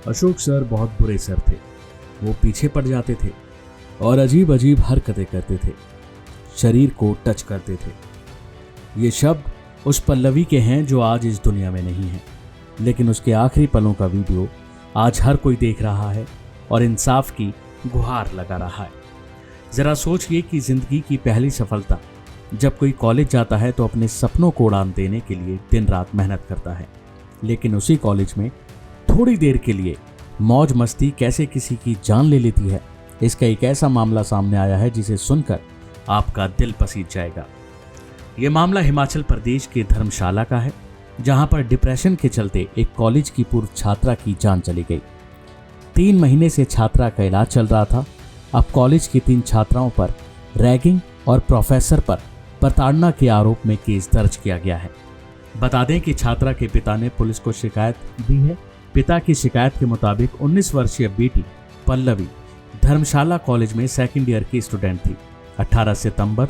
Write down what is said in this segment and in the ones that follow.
Ashok sir बहुत बुरे sir थे। वो पीछे पड़ जाते थे और अजीब अजीब हरकतें करते थे, शरीर को टच करते थे। ये शब्द उस पल्लवी के हैं जो आज इस दुनिया में नहीं है, लेकिन उसके आखिरी पलों का वीडियो आज हर कोई देख रहा है और इंसाफ की गुहार लगा रहा है। जरा सोचिए कि जिंदगी की पहली सफलता, जब कोई कॉलेज जाता है तो अपने सपनों को उड़ान देने के लिए दिन रात मेहनत करता है, लेकिन उसी कॉलेज में थोड़ी देर के लिए मौज मस्ती कैसे किसी की जान ले लेती है, इसका एक ऐसा मामला सामने आया है जिसे सुनकर आपका दिल पसीज जाएगा। यह मामला हिमाचल प्रदेश के धर्मशाला का है, जहां पर डिप्रेशन के चलते एक कॉलेज की पूर्व छात्रा की जान चली गई। 3 महीने से छात्रा का इलाज चल रहा था। अब कॉलेज की 3 छात्राओं पर रैगिंग और प्रोफेसर पर प्रताड़ना के आरोप में केस दर्ज किया गया है। बता दें कि छात्रा के पिता ने पुलिस को शिकायत दी है। पिता की शिकायत के मुताबिक 19 वर्षीय बेटी पल्लवी धर्मशाला कॉलेज में सेकंड ईयर की स्टूडेंट थी। 18 सितंबर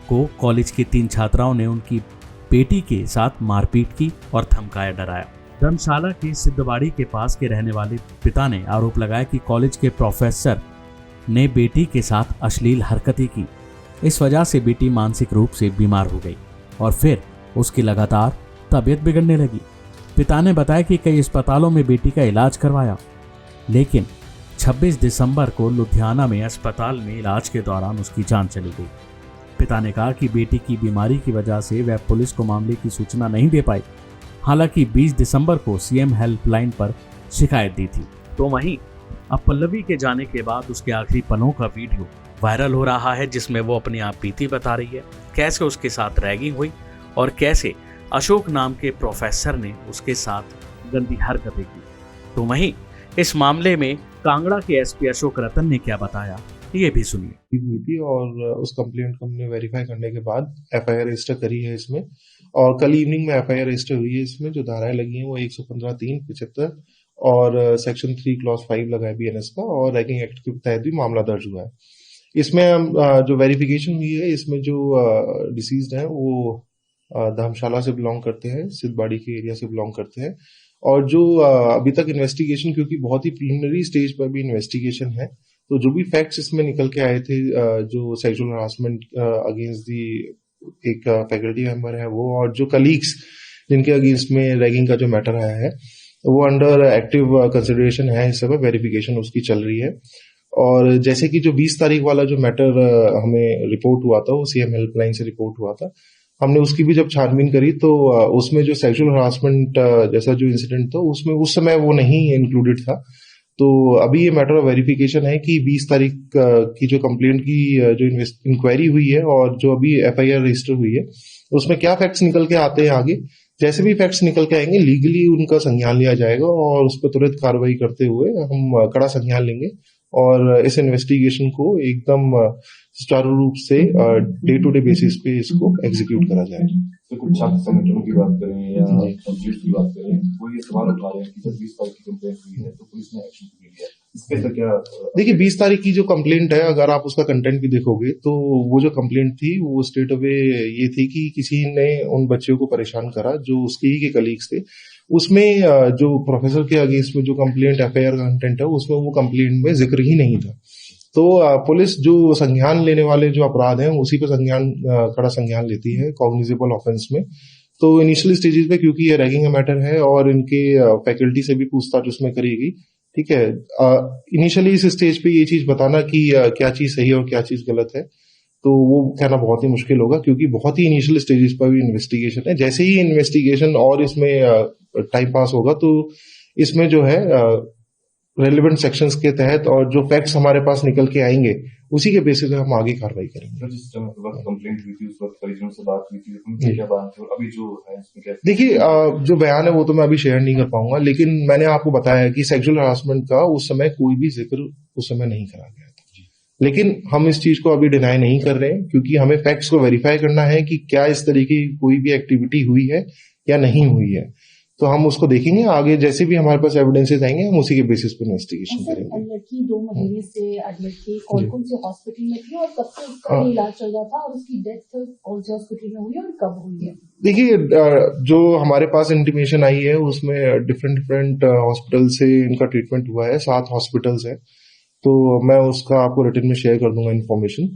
को कॉलेज की 3 छात्राओं ने उनकी बेटी के साथ मारपीट की और धमकाया, डराया। धर्मशाला के सिद्धबाड़ी के पास के रहने वाले पिता ने आरोप लगाया कि कॉलेज के प्रोफेसर ने बेटी के साथ अश्लील हरकतें की। इस वजह से बेटी मानसिक रूप से बीमार हो गई और फिर उसकी लगातार तबीयत बिगड़ने लगी। पिता ने बताया कि कई अस्पतालों में बेटी का इलाज करवाया, लेकिन 26 दिसंबर को लुधियाना में अस्पताल में इलाज के दौरान उसकी जान चली गई। पिता ने कहा कि बेटी की बीमारी की वजह से वह पुलिस को मामले की सूचना नहीं दे पाई। हालांकि 20 दिसंबर को सीएम हेल्पलाइन पर शिकायत दी थी। तो वहीं अब पल्लवी के जाने के बाद उसके आखिरी पलों का वीडियो वायरल हो रहा है, जिसमें वो अपनी आप बीती बता रही है, कैसे उसके साथ रैगिंग हुई और कैसे अशोक नाम के प्रोफेसर ने उसके साथ गंदी हरकतें की। तो वहीं इस मामले में कांगड़ा के एसपी अशोक रतन ने क्या बताया, ये भी सुनिए। हुई थी और उस कंप्लेंट को हमने वेरीफाई करने के बाद एफआईआर रजिस्टर करी है इसमें, और कल इवनिंग में एफआईआर रजिस्टर हुई है। इसमें जो धाराएं लगी हैं वो 115, 3, 75 और सेक्शन 3 क्लॉज 5 लगा है बीएनएस का, और रैगिंग एक्ट के तहत भी मामला दर्ज हुआ है। इसमें जो वेरिफिकेशन हुई है, इसमें जो डिसीज्ड है वो धर्मशाला से बिलोंग करते हैं, सिद्धबाड़ी के एरिया से बिलोंग करते हैं। और जो अभी तक इन्वेस्टिगेशन, क्योंकि बहुत ही प्रिलिमिनरी स्टेज पर भी इन्वेस्टिगेशन है, तो जो भी फैक्ट्स इसमें निकल के आए थे, जो सेक्सुअल हरासमेंट अगेंस्ट दी एक फैकल्टी मेंबर है वो, और जो कलीग्स जिनके अगेंस्ट में रैगिंग का जो मैटर आया है वो अंडर एक्टिव कंसिडरेशन है। इस समय वेरिफिकेशन उसकी चल रही है। और जैसे कि जो 20 तारीख वाला जो मैटर हमें रिपोर्ट हुआ था, वो सीएम हेल्पलाइन से रिपोर्ट हुआ था, हमने उसकी भी जब छानबीन करी तो उसमें जो सेक्सुअल हरासमेंट जैसा जो इंसिडेंट था उसमें उस समय वो नहीं इंक्लूडेड था। तो अभी ये मैटर ऑफ वेरिफिकेशन है कि 20 तारीख की जो कंप्लेंट की जो इंक्वायरी हुई है और जो अभी एफआईआर रजिस्टर हुई है, उसमें क्या फैक्ट्स निकल के आते हैं आगे, जैसे भी फैक्ट्स निकल के आएंगे लीगली उनका संज्ञान लिया जाएगा और उस पर तुरंत कार्रवाई करते हुए हम कड़ा संज्ञान लेंगे और इस इन्वेस्टिगेशन को एकदम सुचारू रूप से डे टू डे बेसिस पे इसको एग्जीक्यूट करा जाएगा। तो कुछ छात्र संगठनों की बात करें या कंप्लेंट की बात करें, वो ये सवाल उठा रहे हैं कि जब 20 तारीख की कंप्लेंट हुई है तो पुलिस ने एक्शन नहीं लिया। इसके तो क्या देखिए, 20 तारीख की जो कंप्लेंट है, अगर आप उसका कंटेंट भी देखोगे तो वो जो कंप्लेंट थी वो स्टेट अवे ये थी कि किसी ने उन बच्चों को परेशान करा जो उसके ही के कलीग्स थे। उसमें जो प्रोफेसर के अगेंस्ट में जो कंप्लेंट एफआईआर का कंटेंट है उसमें वो कंप्लेंट में जिक्र ही नहीं था। तो पुलिस जो संज्ञान लेने वाले जो अपराध हैं उसी पर कड़ा संज्ञान लेती है कॉग्निजेबल ऑफेंस में। तो इनिशियल स्टेजेस पे क्योंकि ये रैगिंग का मैटर है और इनके फैकल्टी से भी पूछताछ उसमें करेगी, ठीक है। इनिशियली इस स्टेज पे ये चीज बताना कि क्या चीज सही है और क्या चीज गलत है, तो वो कहना बहुत ही मुश्किल होगा क्योंकि बहुत ही इनिशियल स्टेजेस पर भी इन्वेस्टिगेशन है। जैसे ही इन्वेस्टिगेशन और इसमें टाइम पास होगा तो इसमें जो है रेलेवेंट सेक्शंस के तहत और जो फैक्ट्स हमारे पास निकल के आएंगे उसी के बेसिस पे हम आगे कार्रवाई करेंगे। कंप्लेंट हुई थी उस वक्त परिजनों से बात हुई थी, उनकी क्या बात थी, अभी जो है इसमें क्या? देखिए, जो बयान है वो तो मैं अभी शेयर नहीं कर पाऊंगा, लेकिन मैंने आपको बताया कि सेक्सुअल हरासमेंट का उस समय कोई भी जिक्र उस समय नहीं करा गया था। लेकिन हम इस चीज को अभी डिनाई नहीं कर रहे हैं क्योंकि हमें फैक्ट्स को वेरीफाई करना है कि क्या इस तरीके की कोई भी एक्टिविटी हुई है या नहीं हुई है। तो हम उसको देखेंगे आगे, जैसे भी हमारे पास एविडेंसेस आएंगे हम उसी के बेसिस पे इन्वेस्टिगेशन करेंगे। लड़की 2 महीने से एडमिट थी, कौन-कौन से हॉस्पिटल में थी और कब से उसका इलाज चल रहा था और उसकी डेथ कौन से हॉस्पिटल में हुई और कब हुई है? देखिए, जो हमारे पास इंटीमेशन आई है उसमें डिफरेंट हॉस्पिटल से इनका ट्रीटमेंट हुआ है, 7 हॉस्पिटल्स हैं, तो मैं उसका आपको रिटन में शेयर कर दूंगा इन्फॉर्मेशन।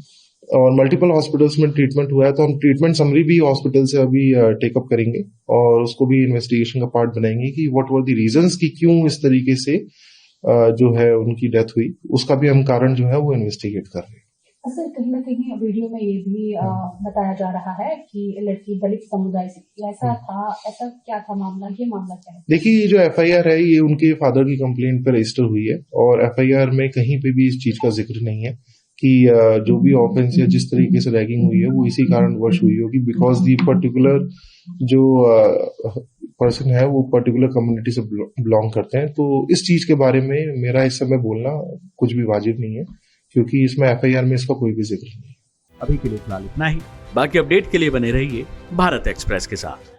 और मल्टीपल हॉस्पिटल्स में ट्रीटमेंट हुआ है, तो हम ट्रीटमेंट समरी भी हॉस्पिटल से अभी टेकअप करेंगे और उसको भी इन्वेस्टिगेशन का पार्ट बनाएंगे कि व्हाट वर द रीजंस कि क्यों इस तरीके से जो है उनकी डेथ हुई, उसका भी हम कारण जो है वो इन्वेस्टिगेट कर रहे हैं। सर, कहीं न कहीं वीडियो में ये भी बताया जा रहा है कि लड़की दलित समुदाय से थी, ऐसा था? ऐसा क्या था मामला? ये मामला क्या है? देखिए, ये जो एफआईआर है ये उनके फादर की कंप्लेंट पर रजिस्टर हुई है और एफआईआर में कहीं पे भी इस चीज का जिक्र नहीं है कि जो भी ऑफेंस या जिस तरीके से रैगिंग हुई है वो इसी कारणवश हुई होगी, बिकॉज दी पर्टिकुलर जो पर्सन है वो पर्टिकुलर कम्युनिटी से बिलोंग करते हैं। तो इस चीज के बारे में मेरा इस समय बोलना कुछ भी वाजिब नहीं है, क्योंकि इसमें एफआईआर में इसका कोई भी जिक्र नहीं है। अभी के लिए फिलहाल इतना ही। बाकी अपडेट के लिए बने रहिए भारत एक्सप्रेस के साथ।